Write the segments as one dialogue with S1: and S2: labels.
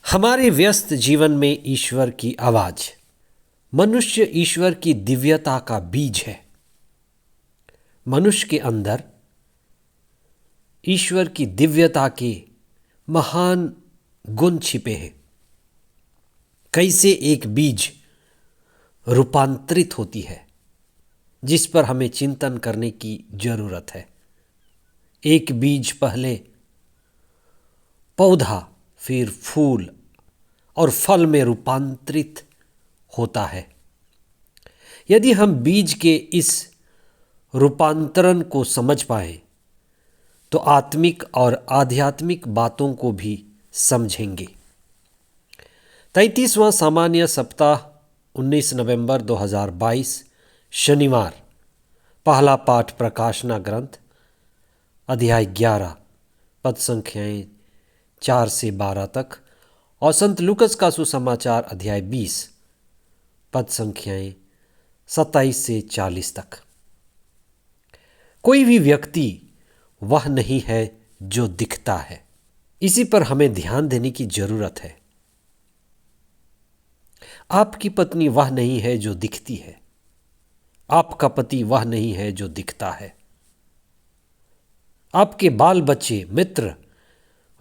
S1: हमारे व्यस्त जीवन में ईश्वर की आवाज, मनुष्य ईश्वर की दिव्यता का बीज है। मनुष्य के अंदर ईश्वर की दिव्यता के महान गुण छिपे हैं। कैसे एक बीज रूपांतरित होती है, जिस पर हमें चिंतन करने की जरूरत है। एक बीज पहले पौधा, फिर फूल और फल में रूपांतरित होता है। यदि हम बीज के इस रूपांतरण को समझ पाए तो आत्मिक और आध्यात्मिक बातों को भी समझेंगे। 33वां सामान्य सप्ताह 19 नवंबर 2022 शनिवार। पहला पाठ प्रकाशना ग्रंथ अध्याय 11 पद संख्याएं 4 से 12 तक और संत लूकस का सुसमाचार अध्याय 20 पद संख्याएं 27 से 40 तक। कोई भी व्यक्ति वह नहीं है जो दिखता है। इसी पर हमें ध्यान देने की जरूरत है। आपकी पत्नी वह नहीं है जो दिखती है। आपका पति वह नहीं है जो दिखता है। आपके बाल बच्चे, मित्र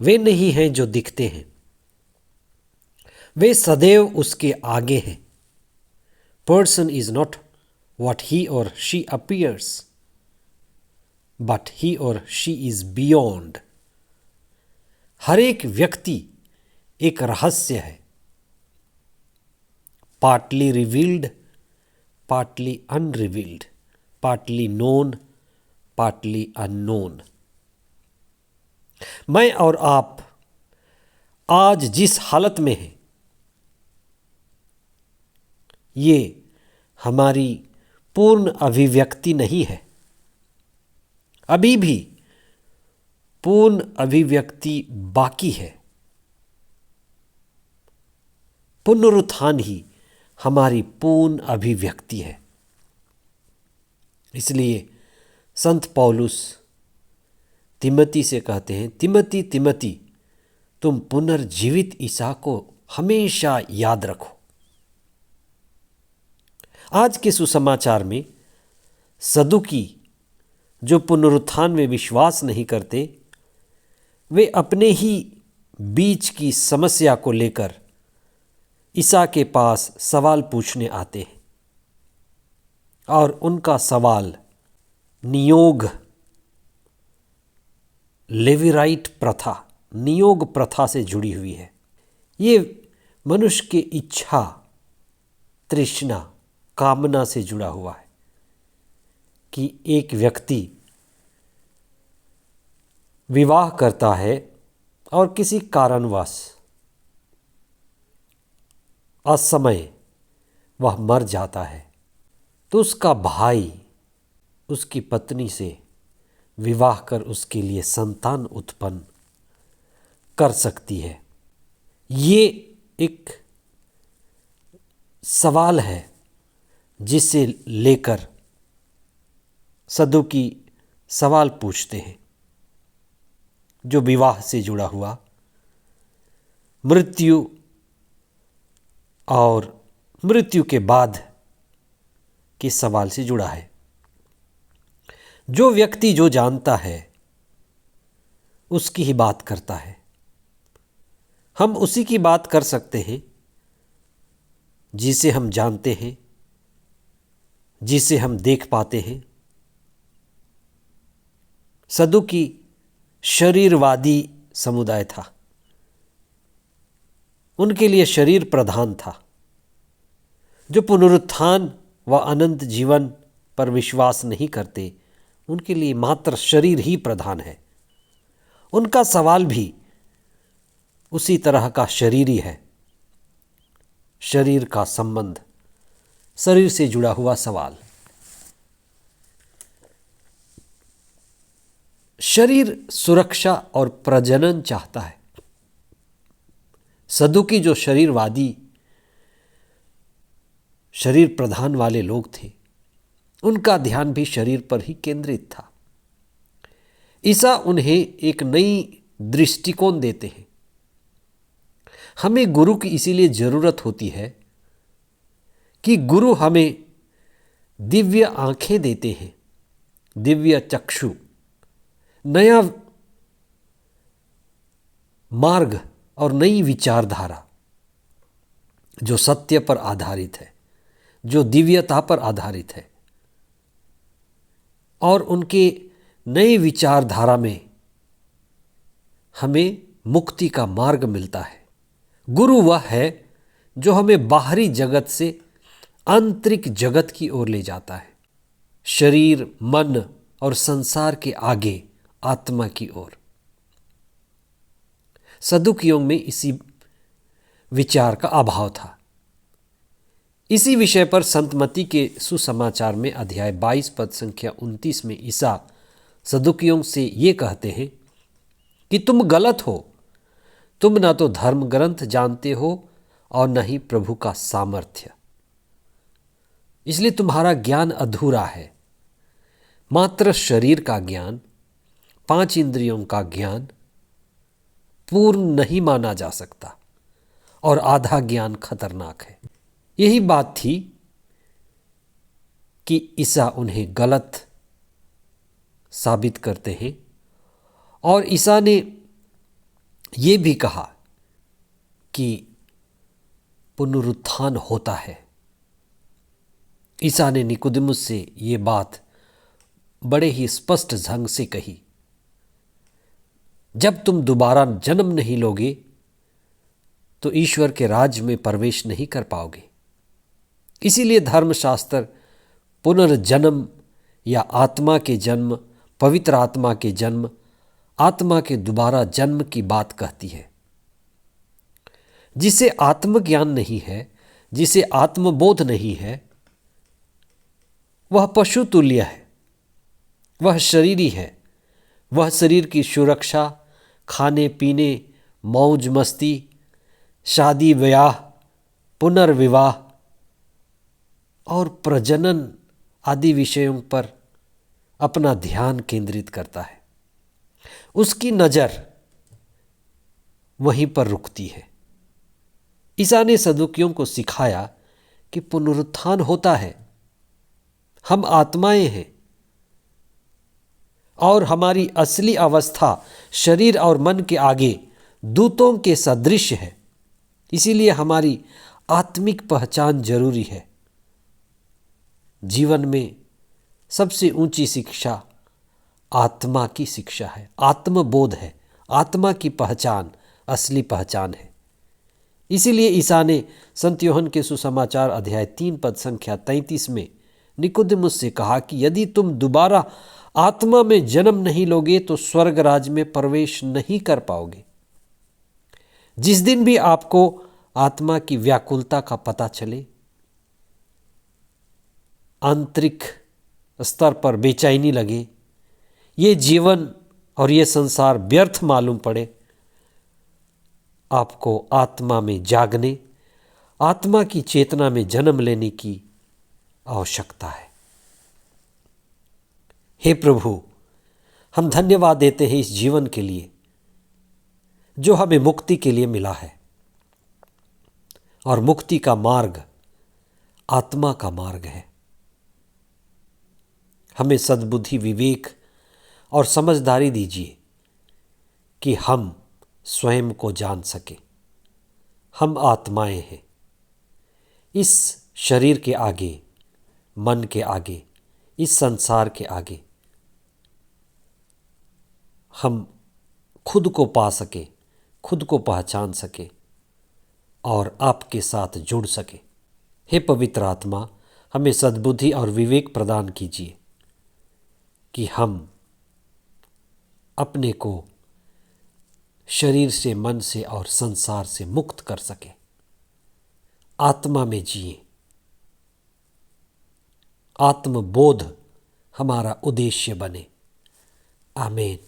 S1: वे नहीं हैं जो दिखते हैं। वे सदैव उसके आगे हैं। Person is not what he or she appears, but he or she is beyond. हर एक व्यक्ति एक रहस्य है, partly revealed, partly unrevealed, partly known, partly unknown. मैं और आप आज जिस हालत में हैं, ये हमारी पूर्ण अभिव्यक्ति नहीं है। अभी भी पूर्ण अभिव्यक्ति बाकी है। पुनरुत्थान ही हमारी पूर्ण अभिव्यक्ति है। इसलिए संत पौलुस तिमोथी से कहते हैं, तिमोथी तिमोथी तुम पुनर्जीवित ईसा को हमेशा याद रखो। आज के सुसमाचार में सदुकी जो पुनरुत्थान में विश्वास नहीं करते, वे अपने ही बीच की समस्या को लेकर ईसा के पास सवाल पूछने आते हैं और उनका सवाल नियोग, लेवीराइट प्रथा, नियोग प्रथा से जुड़ी हुई है। ये मनुष्य की इच्छा, तृष्णा, कामना से जुड़ा हुआ है कि एक व्यक्ति विवाह करता है और किसी कारणवश असमय वह मर जाता है, तो उसका भाई उसकी पत्नी से विवाह कर उसके लिए संतान उत्पन्न कर सकती है। ये एक सवाल है जिसे लेकर सदुकी सवाल पूछते हैं, जो विवाह से जुड़ा हुआ, मृत्यु और मृत्यु के बाद के सवाल से जुड़ा है। जो व्यक्ति जो जानता है उसकी ही बात करता है। हम उसी की बात कर सकते हैं जिसे हम जानते हैं, जिसे हम देख पाते हैं। सदुकी शरीरवादी समुदाय था। उनके लिए शरीर प्रधान था। जो पुनरुत्थान व अनंत जीवन पर विश्वास नहीं करते, उनके लिए मात्र शरीर ही प्रधान है। उनका सवाल भी उसी तरह का शरीरी है। शरीर का संबंध, शरीर से जुड़ा हुआ सवाल। शरीर सुरक्षा और प्रजनन चाहता है। सदुकी जो शरीरवादी, शरीर प्रधान वाले लोग थे, उनका ध्यान भी शरीर पर ही केंद्रित था। ईसा उन्हें एक नई दृष्टिकोण देते हैं। हमें गुरु की इसीलिए ज़रूरत होती है कि गुरु हमें दिव्य आंखें देते हैं, दिव्य चक्षु, नया मार्ग और नई विचारधारा जो सत्य पर आधारित है, जो दिव्यता पर आधारित है। और उनके नए विचारधारा में हमें मुक्ति का मार्ग मिलता है। गुरु वह है जो हमें बाहरी जगत से आंतरिक जगत की ओर ले जाता है, शरीर, मन और संसार के आगे आत्मा की ओर। सदुक युग में इसी विचार का अभाव था। इसी विषय पर संत मत्ती के सुसमाचार में अध्याय 22 पद संख्या 29 में ईसा सदुकियों से ये कहते हैं कि तुम गलत हो, तुम ना तो धर्म ग्रंथ जानते हो और न ही प्रभु का सामर्थ्य, इसलिए तुम्हारा ज्ञान अधूरा है। मात्र शरीर का ज्ञान, 5 इंद्रियों का ज्ञान पूर्ण नहीं माना जा सकता और आधा ज्ञान खतरनाक है। यही बात थी कि ईसा उन्हें गलत साबित करते हैं। और ईसा ने ये भी कहा कि पुनरुत्थान होता है। ईसा ने निकोदेमुस से ये बात बड़े ही स्पष्ट ढंग से कही, जब तुम दोबारा जन्म नहीं लोगे तो ईश्वर के राज्य में प्रवेश नहीं कर पाओगे। इसीलिए धर्मशास्त्र पुनर्जन्म या आत्मा के जन्म, पवित्र आत्मा के जन्म, आत्मा के दोबारा जन्म की बात कहती है। जिसे आत्मज्ञान नहीं है, जिसे आत्मबोध नहीं है, वह पशु तुल्य है, वह शरीरी है। वह शरीर की सुरक्षा, खाने पीने, मौज मस्ती, शादी ब्याह, पुनर्विवाह और प्रजनन आदि विषयों पर अपना ध्यान केंद्रित करता है। उसकी नज़र वहीं पर रुकती है। ईसा ने सदुकियों को सिखाया कि पुनरुत्थान होता है, हम आत्माएं हैं और हमारी असली अवस्था शरीर और मन के आगे दूतों के सदृश है। इसीलिए हमारी आत्मिक पहचान जरूरी है। जीवन में सबसे ऊंची शिक्षा आत्मा की शिक्षा है, आत्मबोध है, आत्मा की पहचान असली पहचान है। इसीलिए ईसा ने संत यूहन्ना के सुसमाचार अध्याय 3 पद संख्या 33 में निकोदेमुस से कहा कि यदि तुम दोबारा आत्मा में जन्म नहीं लोगे तो स्वर्ग राज्य में प्रवेश नहीं कर पाओगे। जिस दिन भी आपको आत्मा की व्याकुलता का पता चले, आंतरिक स्तर पर बेचैनी लगे, ये जीवन और ये संसार व्यर्थ मालूम पड़े, आपको आत्मा में जागने, आत्मा की चेतना में जन्म लेने की आवश्यकता है। हे प्रभु, हम धन्यवाद देते हैं इस जीवन के लिए जो हमें मुक्ति के लिए मिला है। और मुक्ति का मार्ग आत्मा का मार्ग है। हमें सद्बुद्धि, विवेक और समझदारी दीजिए कि हम स्वयं को जान सके। हम आत्माएं हैं। इस शरीर के आगे, मन के आगे, इस संसार के आगे हम खुद को पा सके, खुद को पहचान सके और आपके साथ जुड़ सके। हे पवित्र आत्मा, हमें सद्बुद्धि और विवेक प्रदान कीजिए कि हम अपने को शरीर से, मन से और संसार से मुक्त कर सके, आत्मा में जिए। आत्मबोध हमारा उद्देश्य बने। आमीन।